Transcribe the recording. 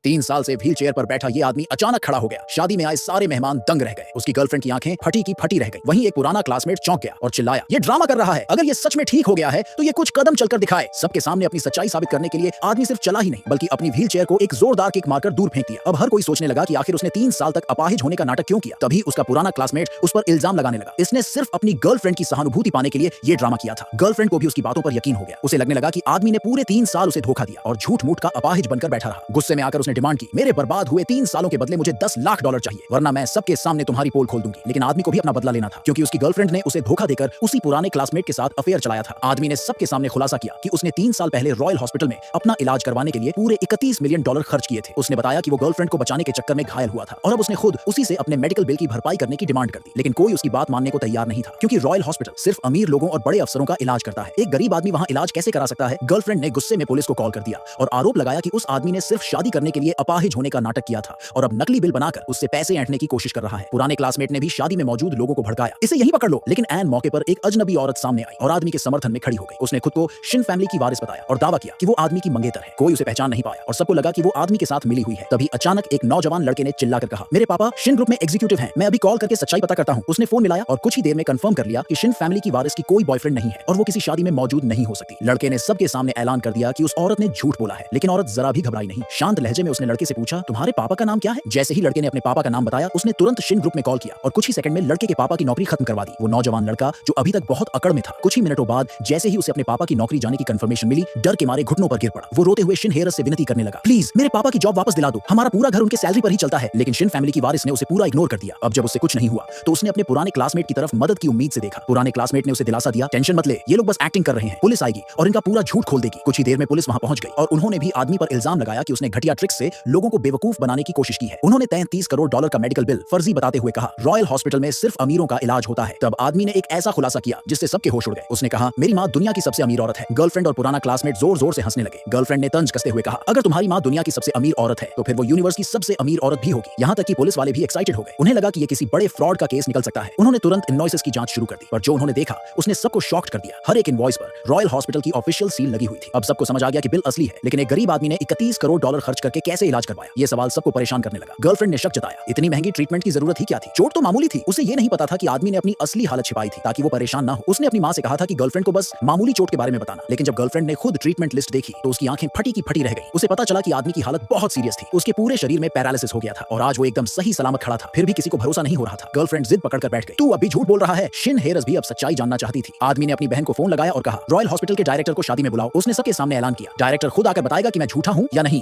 3 साल से wheel chair पर बैठा ये आदमी अचानक खड़ा हो गया। शादी में आए सारे मेहमान दंग रह गए। उसकी गर्लफ्रेंड की आंखें फटी की फटी रह गई। वहीं एक पुराना क्लासमेट चौंक गया और चिल्लाया, ये ड्रामा कर रहा है। अगर ये सच में ठीक हो गया है तो ये कुछ कदम चलकर दिखाए। सबके सामने अपनी सच्चाई साबित करने के लिए आदमी सिर्फ चला ही नहीं बल्कि अपनी व्हील चेयर को एक जोरदार किक मारकर दूर फेंक दिया। अब हर कोई सोचने लगा कि आखिर उसने 3 साल तक अपाहिज होने का नाटक क्यों किया। तभी उसका पुराना क्लासमेट उस पर इल्जाम लगाने लगा। इसने सिर्फ अपनी गर्लफ्रेंड की सहानुभूति पाने के लिए ये ड्रामा किया था। गर्लफ्रेंड को भी उसकी बातों पर यकीन हो गया। उसे लगने लगा कि आदमी ने पूरे 3 साल उसे धोखा दिया और झूठ मूठ का अपाहिज बनकर बैठा रहा। गुस्से में आकर उसने डिमांड की, मेरे बर्बाद हुए 3 सालों के बदले मुझे $10 लाख चाहिए, वरना मैं सबके सामने तुम्हारी पोल खोल दूंगी। लेकिन आदमी को भी अपना बदला लेना था क्योंकि उसकी गर्लफ्रेंड ने उसे धोखा देकर उसी पुराने क्लासमेट के साथ अफेयर चलाया था। आदमी ने सबके सामने खुलासा किया कि उसने 3 साल पहले रॉयल हॉस्पिटल में अपना इलाज करवाने के लिए पूरे $31 मिलियन खर्च किए थे। उसने बताया कि वो गर्लफ्रेंड को बचाने के चक्कर में घायल हुआ था और अब उसने खुद उसी से अपने मेडिकल बिल की भरपाई करने की डिमांड कर दी। लेकिन कोई उसकी बात मानने को तैयार नहीं था क्योंकि रॉयल हॉस्पिटल सिर्फ अमीर लोगों और बड़े अफसरों का इलाज करता है। एक गरीब आदमी वहां इलाज कैसे करा सकता है। गर्लफ्रेंड ने गुस्से में पुलिस को कॉल कर दिया और आरोप लगाया कि उस आदमी ने सिर्फ शादी करने के लिए अपाहिज होने का नाटक किया था और अब नकली बिल बनाकर उससे पैसे ऐंठने की कोशिश कर रहा है। पुराने क्लासमेट ने भी शादी में मौजूद लोगों को भड़काया, इसे यहीं पकड़ लो। लेकिन ऐन मौके पर एक अजनबी औरत सामने आई और आदमी के समर्थन में खड़ी हो गई। उसने खुद को शिन फैमिली की वारिस बताया और दावा किया कि वो आदमी की मंगेतर है। कोई उसे पहचान नहीं पाया और सबको लगा कि वो आदमी के साथ मिली हुई है। तभी अचानक एक नौजवान लड़के ने चिल्लाकर कहा, मेरे पापा शिन ग्रुप में एग्जीक्यूटिव हैं, मैं अभी कॉल करके सच्चाई पता करता हूं। उसने फोन मिलाया और कुछ ही देर में कंफर्म कर लिया कि शिन फैमिली की वारिस की कोई बॉयफ्रेंड नहीं है और वो किसी शादी में मौजूद नहीं हो सकती। लड़के ने सबके सामने ऐलान कर दिया कि उस औरत ने झूठ बोला है। लेकिन औरत जरा भी घबराई नहीं। शांत लहजे में उसने लड़के से पूछा, तुम्हारे पापा का नाम क्या है। जैसे ही लड़के ने अपने पापा का नाम बताया उसने तुरंत शिन ग्रुप में कॉल किया और कुछ ही सेकंड में लड़के के पापा की नौकरी खत्म करवा दी। वो नौजवान लड़का जो अभी तक बहुत अकड़ में था, कुछ ही मिनटों बाद जैसे ही उसे अपने पापा की नौकरी जाने की कंफर्मेशन मिली, डर के मारे घुटनों पर गिर पड़ा। वो रोते हुए शिन हेरस से विनती करने लगा, प्लीज मेरे पापा की जॉब वापस दिला दो, हमारा पूरा घर उनके सैलरी पर ही चलता है। लेकिन शिन फैमिली की वारिस ने उसे पूरा इग्नोर कर दिया। अब जब उससे कुछ नहीं हुआ तो उसने अपने पुराने क्लासमेट की तरफ मदद की उम्मीद से देखा। पुराने क्लासमेट ने उसे दिलासा दिया, टेंशन मत ले, ये लोग बस एक्टिंग कर रहे हैं, पुलिस आएगी और इनका पूरा झूठ खोल देगी। कुछ ही देर में पुलिस वहां पहुंच गई और उन्होंने भी आदमी पर इल्जाम लगाया कि उसने घटिया ट्रिक्स से लोगों को बेवकूफ बनाने की कोशिश की है। उन्होंने $33 करोड़ का मेडिकल बिल फर्जी बताते हुए कहा, रॉयल हॉस्पिटल में सिर्फ अमीरों का इलाज होता है। तब आदमी ने एक ऐसा खुलासा किया जिससे सबके होश उड़ गए। उसने कहा, मेरी माँ दुनिया की सबसे अमीर औरत है। गर्लफ्रेंड और पुराना क्लासमेट जोर जोर से हंसने लगे। गर्लफ्रेंड ने तंज कसते हुए कहा, अगर तुम्हारी माँ दुनिया की सबसे अमीर औरत है तो फिर वो यूनिवर्स की सबसे अमीर औरत भी होगी। यहाँ तक कि पुलिस वाले भी एक्साइटेड हो गए। उन्हें लगा कि ये किसी बड़े फ्रॉड का केस निकल सकता है। उन्होंने तुरंत इनवॉइसेस की जांच शुरू कर दी और जो उन्होंने देखा उसने सबको शॉक्ड कर दिया। हर एक इनवॉइस पर रॉयल हॉस्पिटल की ऑफिशियल सील लगी हुई थी। अब सबको समझ आ गया कि बिल असली है, लेकिन एक गरीब आदमी ने $31 करोड़ खर्च करके कैसे इलाज करवाया। ये सवाल सबको परेशान करने लगा। गर्लफ्रेंड ने शक जताया, इतनी महंगी ट्रीटमेंट की जरूरत ही क्या थी, चोट तो मामूली थी। उसे ये नहीं पता था कि आदमी ने अपनी असली हालत छिपाई थी ताकि वो परेशान ना हो। उसने अपनी माँ से कहा था कि गर्लफ्रेंड को बस मामूली चोट के बारे में बताना, लेकिन जब गर्लफ्रेंड ने खुद ट्रीटमेंट लिस्ट देखी तो उसकी आंखें फटी की फटी रह गई। उसे पता चला कि आदमी की हालत बहुत सीरियस थी। उसके पूरे शरीर में पैरालिसिस हो गया था और आज वो एकदम सही सलामत खड़ा था। फिर भी किसी को भरोसा नहीं हो रहा था। गर्लफ्रेंड जिद पकड़कर बैठ गई, तू अभी झूठ बोल रहा है। शिन हेरस भी अब सच्चाई जानना चाहती थी। आदमी ने अपनी बहन को फोन लगाया और कहा, रॉयल हॉस्पिटल के डायरेक्टर को शादी में बुलाओ। उसने सबके सामने ऐलान किया, डायरेक्टर खुद आकर बताएगा कि मैं झूठा हूँ या नहीं।